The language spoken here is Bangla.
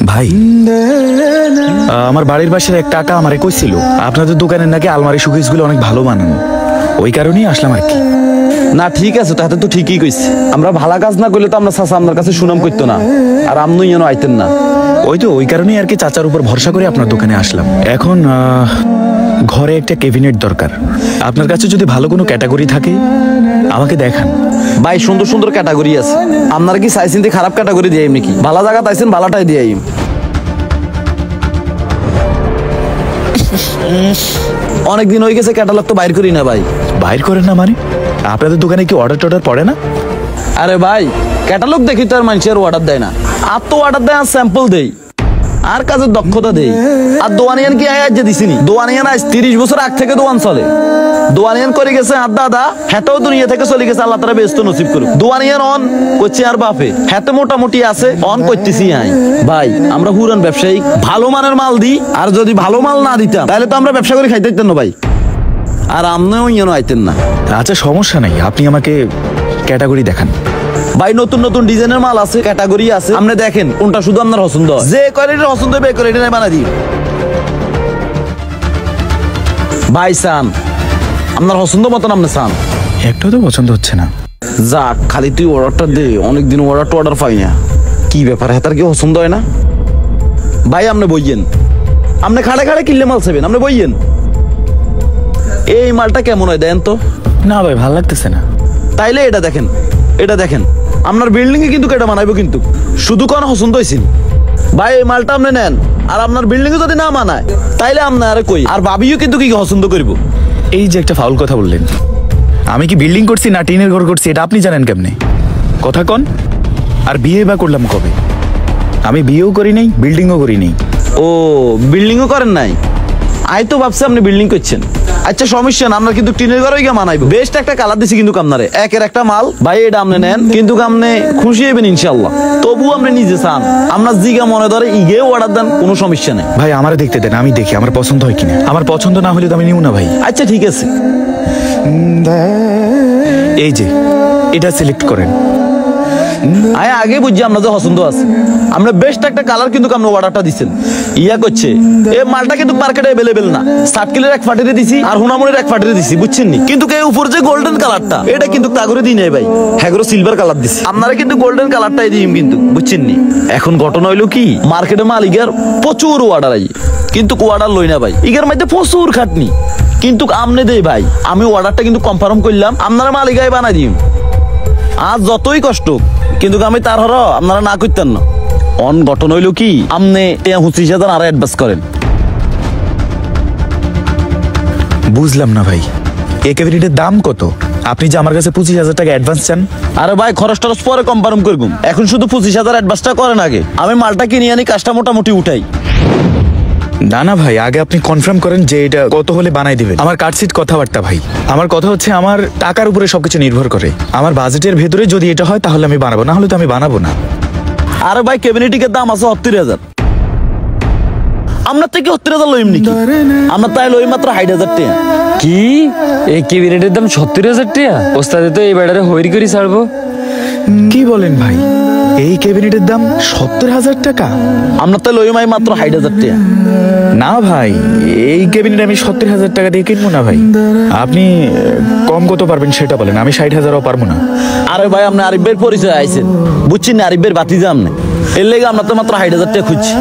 ভাই আমার বাড়ির পাশের এক কাকা আমারে কইছিল আপনাদের দোকানের নাকি আলমারি শোকেসগুলো অনেক ভালো বানানো, ওই কারণেই আসলাম আর কি। না ঠিক আছে, তাতে তো ঠিকই কইছে। আমরা ভালো কাজ না করলে তো আমরা চাচা আপনার কাছে সুনাম করতো না, আর আপনি যেন আইতেন না। ওই কারণেই আর কি চাচার উপর ভরসা করে আপনার দোকানে আসলাম। এখন ঘরে একটা ক্যাবিনেট দরকার, আপনার কাছে যদি ভালো কোনো ক্যাটাগরি থাকে আমাকে দেখান। ভাই সুন্দর সুন্দর ক্যাটাগরি আছে, আপনারা কি চাইছেন যে খারাপ ক্যাটাগরি দিয়ে নাকি? ভালো জায়গা চাইছেন, ভালোটাই দিয়ে অনেকদিন হয়ে গেছে ক্যাটালগ তো বাইর করি না ভাই। বাইর করেন না মানে? আপনাদের দোকানে কি অর্ডার টর্ডার পড়ে না? আরে ভাই ক্যাটালগ দেখি তো আর মানুষের অর্ডার দেয় না, আর তো অর্ডার দেয়, আর স্যাম্পল দেই, আর কাজের দক্ষতা দেই। আর দোয়ানিয়ান কি আজ দিছিনি? দোয়ানিয়ান আজ 30 বছর আগ থেকে দোয়ান চলে। দোয়ানিয়ান করে গেছে আর দাদা, হেটাও দুনিয়া থেকে চলে গেছে, আল্লাহ তাআলা ব্যস্ত নসিব করুক। দোয়ানিয়ান অন করছে আর বাপে হেতে মোটামুটি আছে, অন করতেছি আই। ভাই আমরা হুরান ব্যবসায়ী, ভালো মানের মাল দিই, আর যদি ভালো মাল না দিতাম তাহলে তো আমরা ব্যবসা করে খাইতে দিতেন না ভাই, আর আপনিও ইয়েন আইতেন না। আচ্ছা সমস্যা নাই, আপনি আমাকে ক্যাটাগরি দেখান। ভাই নতুন নতুন ডিজাইনের মাল আছে, ক্যাটাগরি আছে, আপনি দেখেন কোনটা শুধু আপনার পছন্দ, যে কোয়ালিটির পছন্দ হবে কোয়ালিটি নাই বানাই দিই। ভাই সান আপনার পছন্দ মতন আপনি চান, একটাও তো পছন্দ হচ্ছে না। যাক খালি তুই অর্ডারটা দে, অনেকদিন অর্ডার পাই না। কি ব্যাপার, হেতার কি পছন্দ হয় না? ভাই আপনি বইয়েন, আপনি খাড়ে খাড়ে কিনলে মাল চাইবেন, আপনি বইয়েন। এই মালটা কেমন হয় দেন তো? না ভাই ভালো লাগতেছে না। তাইলে এটা দেখেন, এটা দেখেন, আপনার বিল্ডিং এ কিন্তু এটা বানাইবো, কিন্তু শুধু কোন পছন্দ হয়েছিল ভাই এই মালটা আপনি নেন, আর আপনার বিল্ডিং এ যদি না মানায় তাইলে আপনি আরে কই, আর ভাবিও কিন্তু কি পছন্দ করবো। এই যে একটা ফাউল কথা বললেন, আমি কি বিল্ডিং করছি না টিনের ঘর করছি এটা আপনি জানেন কেমনে? কথা কন। আর বিয়ে বা করলাম কবে? আমি বিয়েও করি নাই, বিল্ডিংও করি নাই। ও বিল্ডিংও করেন নাই? আই তো ভাবছি আপনি বিল্ডিং করছেন। আচ্ছা সমস্যা না, আমরা কিন্তু টিনের ঘরে গিয়ে মানাইবো। বেস্ট একটা কালার দিছি কিন্তু আপনারে, একের একটা মাল ভাই, এটা আপনি নেন, কিন্তু আপনি খুশি হবেন ইনশাল্লাহ। তবু আপনি নিজে চান, আপনার জিগা মনে ধরে ইগেও অর্ডার দেন, কোনো সমস্যা নেই। ভাই আমারে দেখতে দেন, আমি দেখি আমার পছন্দ হয় কিনা। আমার পছন্দ না হলে তো আমি নিব না ভাই। আচ্ছা ঠিক আছে, এই যে এটা সিলেক্ট করেন। আয় আগে বুঝছি আপনার যে পছন্দ আছে, আমরা বেস্ট একটা কালার কিন্তু আপনি অর্ডারটা দিচ্ছেন। ইয়া করছে এই মালটা কিন্তু মার্কেটে অ্যাভেলেবেল না, সার্কেলের এক ফাটিতে দিছি আর হুনামুনের এক ফাটিতে দিছি, বুঝছেন নি? কিন্তু এই উপর যে গোল্ডেন কালারটা এটা কিন্তু তাগরে দিই নাই ভাই, হ্যাগরো সিলভার কালার দিছি। আপনারা কিন্তু গোল্ডেন কালারটাই দিই কিন্তু, বুঝছেন নি? এখন ঘটনা হইলো কি, মার্কেটে মালিকের প্রচুর অর্ডার আই, কিন্তু অর্ডার লই না ভাই, ইগার মধ্যে প্রচুর খাটনি, কিন্তু আমনে দেই ভাই। আমি অর্ডারটা কিন্তু কনফার্ম করলাম, আপনারা মালিকাই বানাই দিম, আর যতই কষ্ট, কিন্তু আমি তার হর আপনারা না করতেন না। অন গঠন হইল কি, আপনি 25,000 আর অ্যাডভান্স করেন। বুঝলাম না ভাই, এই ক্যাবিনেটের দাম কত? আপনি যে আমার কাছে 25,000 টাকা অ্যাডভান্স চান। আরে ভাই খরচ টরচ পরে কনফার্ম করবো, এখন শুধু 25,000 অ্যাডভান্সটা করেন আগে, আমি মালটা কিনে আনি, কাজটা মোটামুটি উঠাই। না না ভাই, আগে আপনি কনফার্ম করেন যে এটা কত হলে বানাই দিবেন। আমার কাটসিট কথাবার্তা ভাই, আমার কথা হচ্ছে আমার টাকার উপরে সবকিছু নির্ভর করে। আমার বাজেটের ভেতরে যদি এটা হয় তাহলে আমি বানাবো, না হলে তো আমি বানাবো না। আরে ভাই ক্যাবিনেটিকের দাম আছে 30,000, আপনার থেকে 30,000 লইম নাকি? আমরা তাই লই মাত্র 60,000 টাকা। কি এই ক্যাবিনেটের দাম 70,000 টাকা? ওস্তাদে তো এই বেড়ারে হইরি করে ছাড়বো। কি বলেন ভাই, এই ক্যাবিনেটের দাম 70,000 টাকা? আমরা তাই লই মাই মাত্র 60,000 টাকা। না ভাই, এই ক্যাবিনেট আমি 70,000 টাকা দিয়ে কিনবো না ভাই। আপনি কম কত পারবেন সেটা বলেন, আমি 60,000ও পারবো না। আরে ভাই আপনি আরিফের পরিচয় আইছেন, বুঝছেন না? আরিফের বাতি যান না, এর লেগে আমরা তো মাত্র 60,000 টাকা খুঁজছি।